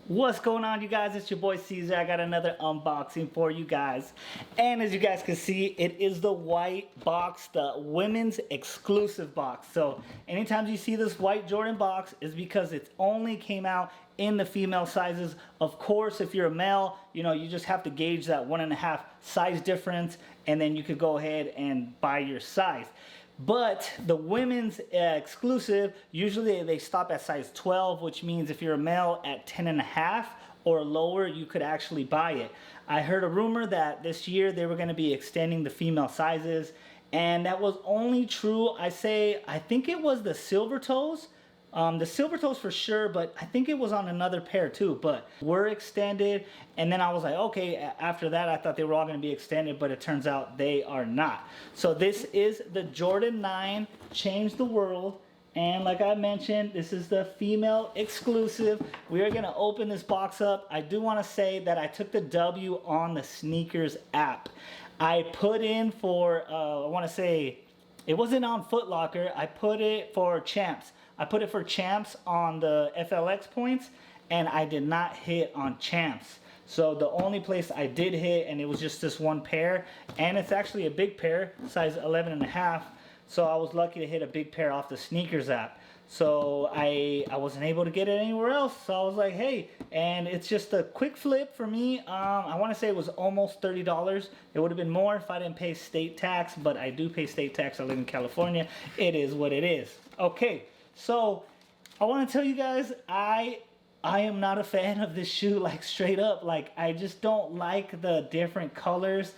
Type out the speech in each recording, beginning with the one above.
What's going on, you guys? It's your boy Caesar. I got another unboxing for you guys. And as you guys can see, it is the white box, the women's exclusive box. So anytime you see this white Jordan box, is because it only came out in the female sizes. Of course, if you're a male, you just have to gauge that 1.5 size difference, and then you could go ahead and buy your size. But the women's exclusive, usually they stop at size 12, which means if you're a male at 10.5 or lower, you could actually buy it. I heard a rumor that this year they were going to be extending the female sizes, and that was only true, I think it was the silver toes. The silver toes for sure, but I think it was on another pair too, but were extended. And then I was like, okay, after that I thought they were all going to be extended, but it turns out they are not. So this is the Jordan 9 Change the World, and like I mentioned, this is the female exclusive. We are going to open this box up. I do want to say that I took the W on the SNKRS app. I put in for I want to say it wasn't on Foot Locker. I put it for Champs. I put it for Champs on the FLX points, and I did not hit on Champs. So the only place I did hit, and it was just this one pair, and it's actually a big pair, size 11.5. So I was lucky to hit a big pair off the SNKRS app. So I wasn't able to get it anywhere else. So I was like, hey, and it's just a quick flip for me. I want to say it was almost $30. It would have been more if I didn't pay state tax, but I do pay state tax. I live in California. It is what it is. Okay. So I want to tell you guys, I am not a fan of this shoe, like straight up. Like, I just don't like the different colors.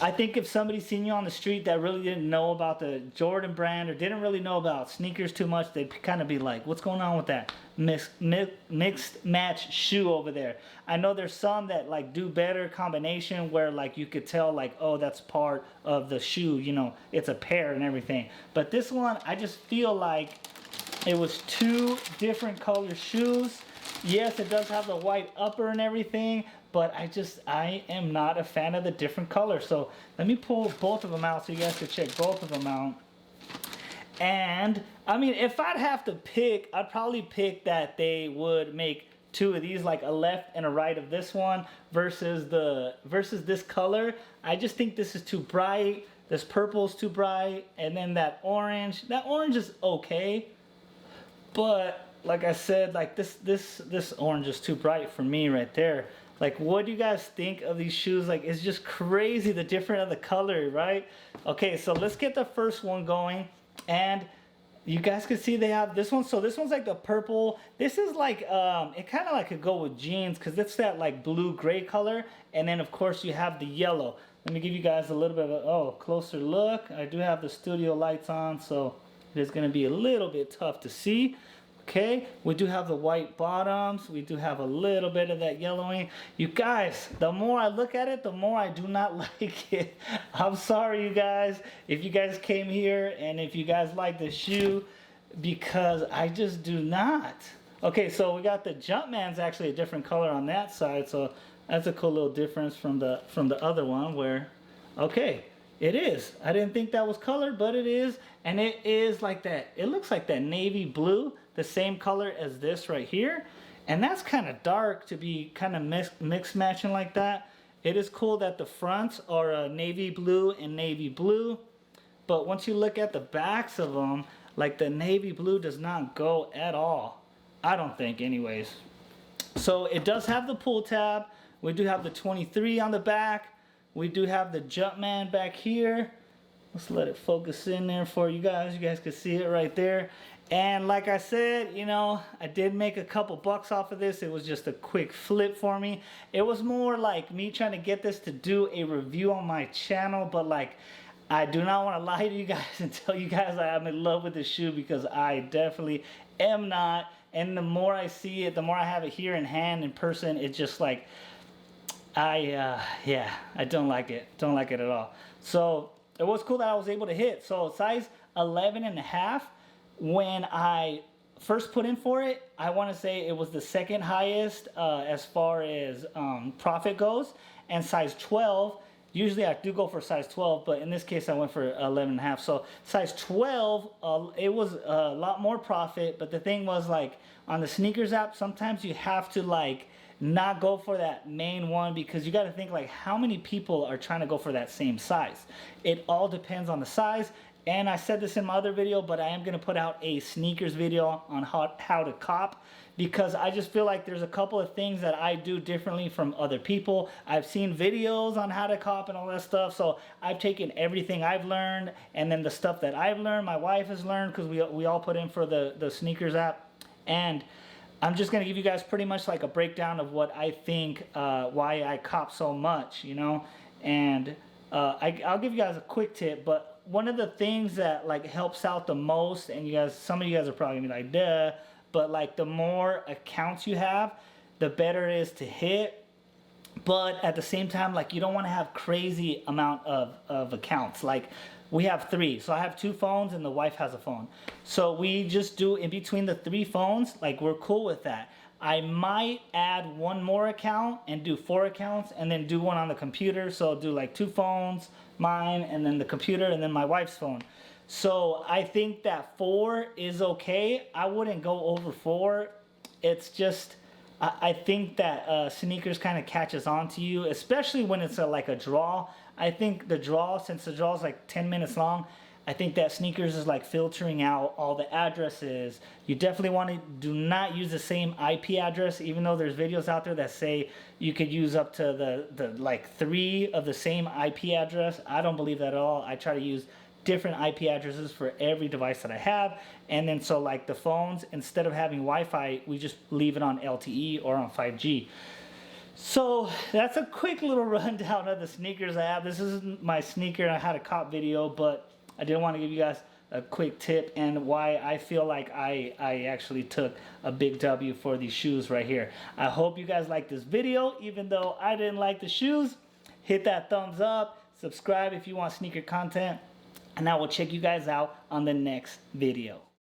I think if somebody seen you on the street that really didn't know about the Jordan brand or didn't really know about sneakers too much, they'd kind of be like, what's going on with that mixed match shoe over there? I know there's some that like do better combination where like you could tell like, oh, that's part of the shoe, it's a pair and everything. But this one, I just feel like it was two different color shoes. Yes, it does have the white upper and everything, but I am not a fan of the different colors. So let me pull both of them out so you guys can check both of them out. And I mean, if I'd have to pick, I'd probably pick that they would make two of these, like a left and a right of this one versus this color. I just think this is too bright. This purple is too bright, and then that orange is okay. But like I said, like this orange is too bright for me right there. Like, what do you guys think of these shoes? Like, it's just crazy the different of the color, right? Okay, so let's get the first one going. And you guys can see they have this one. So this one's like the purple. This is like, it kind of like could go with jeans because it's that like blue gray color. And then of course you have the yellow. Let me give you guys a little bit of a closer look. I do have the studio lights on, so it is going to be a little bit tough to see. Okay, we do have the white bottoms. We do have a little bit of that yellowing. You guys, the more I look at it, the more I do not like it. I'm sorry, you guys, if you guys came here and if you guys like the shoe, because I just do not. Okay, so we got the Jumpman's actually a different color on that side, so that's a cool little difference from the other one where, okay, it is. I didn't think that was colored, but it is. And it is like that. It looks like that navy blue, the same color as this right here. And that's kind of dark to be kind of mix matching like that. It is cool that the fronts are navy blue and navy blue. But once you look at the backs of them, like the navy blue does not go at all. I don't think anyways. So it does have the pull tab. We do have the 23 on the back. We do have the Jumpman back here. Let's let it focus in there for you guys. You guys can see it right there. And like I said, I did make a couple bucks off of this. It was just a quick flip for me. It was more like me trying to get this to do a review on my channel. But like, I do not want to lie to you guys and tell you guys I'm in love with this shoe, because I definitely am not. And the more I see it, the more I have it here in hand, in person, it's just like, I don't like it. Don't like it at all. So it was cool that I was able to hit. So size 11.5, when I first put in for it, I want to say it was the second highest as far as profit goes. And size 12, usually I do go for size 12, but in this case I went for 11.5. So size 12, it was a lot more profit. But the thing was, like, on the SNKRS app, sometimes you have to like not go for that main one, because you got to think like how many people are trying to go for that same size. It all depends on the size. And I said this in my other video, but I am going to put out a sneakers video on how to cop, because I just feel like there's a couple of things that I do differently from other people. I've seen videos on how to cop and all that stuff, so I've taken everything I've learned, and then the stuff that I've learned, my wife has learned, because we all put in for the sneakers app. And I'm just going to give you guys pretty much like a breakdown of what I think, why I cop so much, you know. And I'll give you guys a quick tip, but one of the things that like helps out the most, and you guys, some of you guys are probably gonna be like, duh, but like the more accounts you have, the better it is to hit. But at the same time, like you don't want to have crazy amount of accounts. Like we have 3, so I have 2 phones and the wife has a phone, so we just do in between the 3 phones, like we're cool with that. I might add 1 more account and do 4 accounts, and then do one on the computer, so I'll do like 2 phones, mine, and then the computer, and then my wife's phone. So I think that 4 is okay. I wouldn't go over 4. It's just, I think that sneakers kind of catches on to you, especially when it's like a draw. I think the draw, since the draw is like 10 minutes long, I think that sneakers is like filtering out all the addresses. You definitely want to do not use the same IP address, even though there's videos out there that say you could use up to the like 3 of the same IP address. I don't believe that at all. I try to use different IP addresses for every device that I have. And then so like the phones, instead of having Wi-Fi, we just leave it on LTE or on 5G. So that's a quick little rundown of the sneakers I have. This isn't my sneaker I had a cop video, but I did want to give you guys a quick tip and why I feel like I actually took a big W for these shoes right here. I hope you guys like this video, even though I didn't like the shoes. Hit that thumbs up, subscribe if you want sneaker content, and I will check you guys out on the next video.